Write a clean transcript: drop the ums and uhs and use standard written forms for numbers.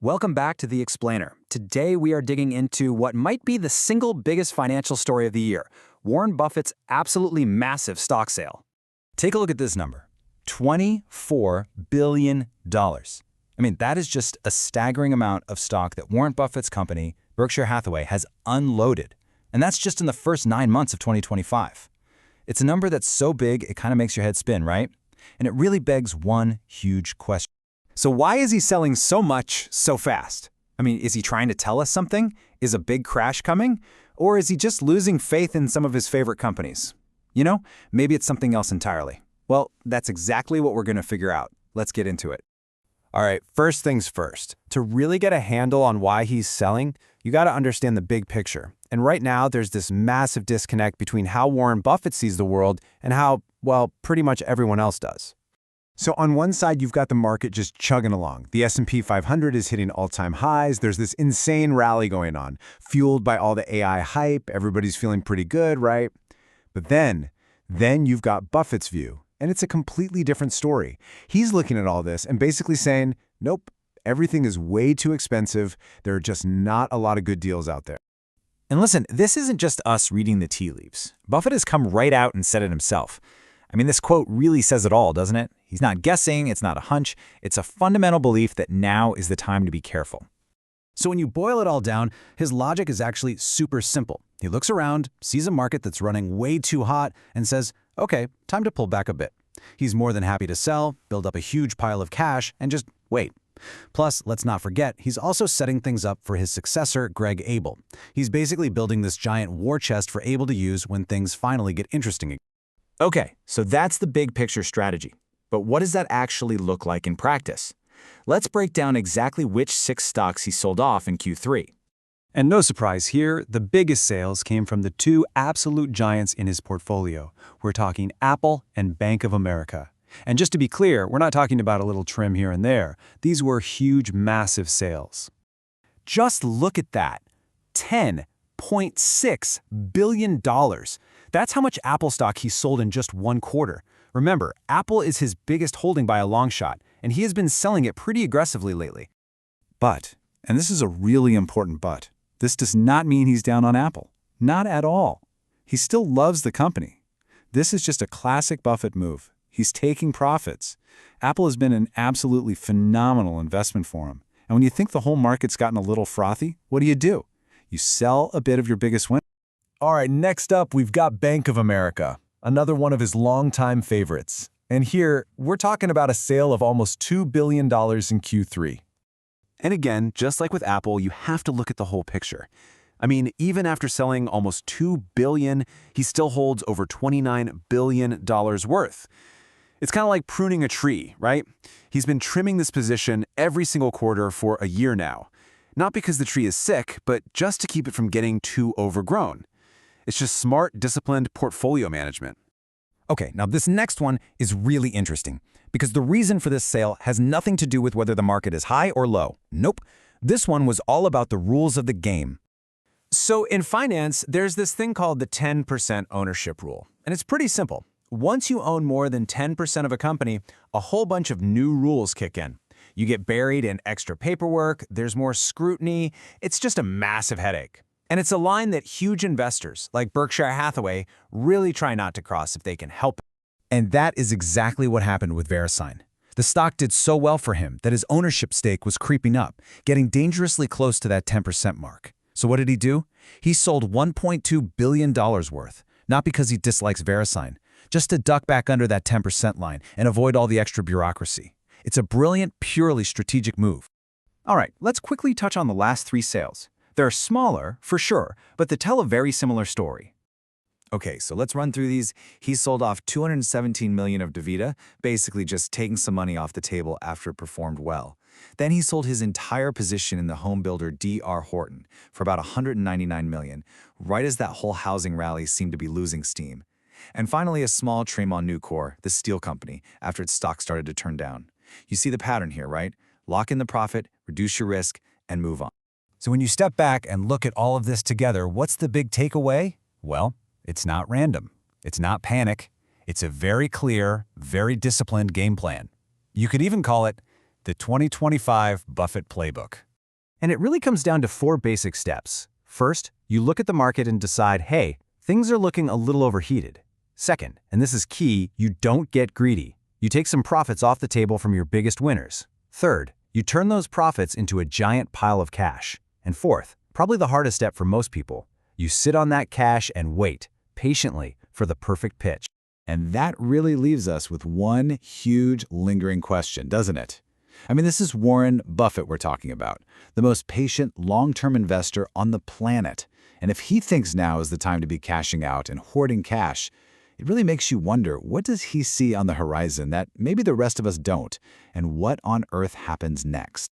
Welcome back to The Explainer. Today we are digging into what might be the single biggest financial story of the year, Warren Buffett's absolutely massive stock sale. Take a look at this number, $24 billion. That is just a staggering amount of stock that Warren Buffett's company, Berkshire Hathaway, has unloaded. And that's just in the first 9 months of 2025. It's a number that's so big, it kind of makes your head spin, right? And it really begs one huge question. So why is he selling so much so fast? Is he trying to tell us something? Is a big crash coming? Or is he just losing faith in some of his favorite companies? Maybe it's something else entirely. Well, that's exactly what we're going to figure out. Let's get into it. All right, first things first. To really get a handle on why he's selling, you got to understand the big picture. And right now, there's this massive disconnect between how Warren Buffett sees the world and how, well, pretty much everyone else does. So on one side, you've got the market just chugging along. The S&P 500 is hitting all-time highs. There's this insane rally going on, fueled by all the AI hype. Everybody's feeling pretty good, right? But then you've got Buffett's view, and it's a completely different story. He's looking at all this and basically saying, nope, everything is way too expensive. There are just not a lot of good deals out there. And listen, this isn't just us reading the tea leaves. Buffett has come right out and said it himself. This quote really says it all, doesn't it? He's not guessing, it's not a hunch, it's a fundamental belief that now is the time to be careful. So when you boil it all down, his logic is actually super simple. He looks around, sees a market that's running way too hot, and says, okay, time to pull back a bit. He's more than happy to sell, build up a huge pile of cash, and just wait. Plus, let's not forget, he's also setting things up for his successor, Abel. He's basically building this giant war chest for Abel to use when things finally get interesting again. Okay, so that's the big picture strategy. But what does that actually look like in practice? Let's break down exactly which 6 stocks he sold off in Q3. And no surprise here, the biggest sales came from the 2 absolute giants in his portfolio. We're talking Apple and Bank of America. And just to be clear, we're not talking about a little trim here and there. These were huge, massive sales. Just look at that. $10.6 billion. That's how much Apple stock he sold in just 1 quarter. Remember, Apple is his biggest holding by a long shot, and he has been selling it pretty aggressively lately. But, and this is a really important but, this does not mean he's down on Apple. Not at all. He still loves the company. This is just a classic Buffett move. He's taking profits. Apple has been an absolutely phenomenal investment for him. And when you think the whole market's gotten a little frothy, what do? You sell a bit of your biggest win. All right, next up, we've got Bank of America, another one of his longtime favorites. And here, we're talking about a sale of almost $2 billion in Q3. And again, just like with Apple, you have to look at the whole picture. Even after selling almost $2 billion, he still holds over $29 billion worth. It's kind of like pruning a tree, right? He's been trimming this position every single quarter for a year now. Not because the tree is sick, but just to keep it from getting too overgrown. It's just smart, disciplined portfolio management. Okay, now this next one is really interesting because the reason for this sale has nothing to do with whether the market is high or low. Nope. This one was all about the rules of the game. So in finance, there's this thing called the 10% ownership rule. And it's pretty simple. Once you own more than 10% of a company, a whole bunch of new rules kick in. You get buried in extra paperwork, there's more scrutiny, it's just a massive headache. And it's a line that huge investors, like Berkshire Hathaway, really try not to cross if they can help it. And that is exactly what happened with VeriSign. The stock did so well for him that his ownership stake was creeping up, getting dangerously close to that 10% mark. So what did he do? He sold $1.2 billion worth, not because he dislikes VeriSign, just to duck back under that 10% line and avoid all the extra bureaucracy. It's a brilliant, purely strategic move. All right, let's quickly touch on the last 3 sales. They're smaller, for sure, but they tell a very similar story. Okay, so let's run through these. He sold off $217 million of Dividend, basically just taking some money off the table after it performed well. Then he sold his entire position in the home builder D.R. Horton for about $199 million, right as that whole housing rally seemed to be losing steam. And finally, a small trim on Nucor, the steel company, after its stock started to turn down. You see the pattern here, right? Lock in the profit, reduce your risk, and move on. So when you step back and look at all of this together, what's the big takeaway? Well, it's not random. It's not panic. It's a very clear, very disciplined game plan. You could even call it the 2025 Buffett Playbook. And it really comes down to 4 basic steps. First, you look at the market and decide, hey, things are looking a little overheated. Second, and this is key, you don't get greedy. You take some profits off the table from your biggest winners. Third, you turn those profits into a giant pile of cash. And fourth, probably the hardest step for most people, you sit on that cash and wait, patiently, for the perfect pitch. And that really leaves us with one huge lingering question, doesn't it? I mean, this is Warren Buffett we're talking about, the most patient, long-term investor on the planet. And if he thinks now is the time to be cashing out and hoarding cash, it really makes you wonder, what does he see on the horizon that maybe the rest of us don't? And what on earth happens next?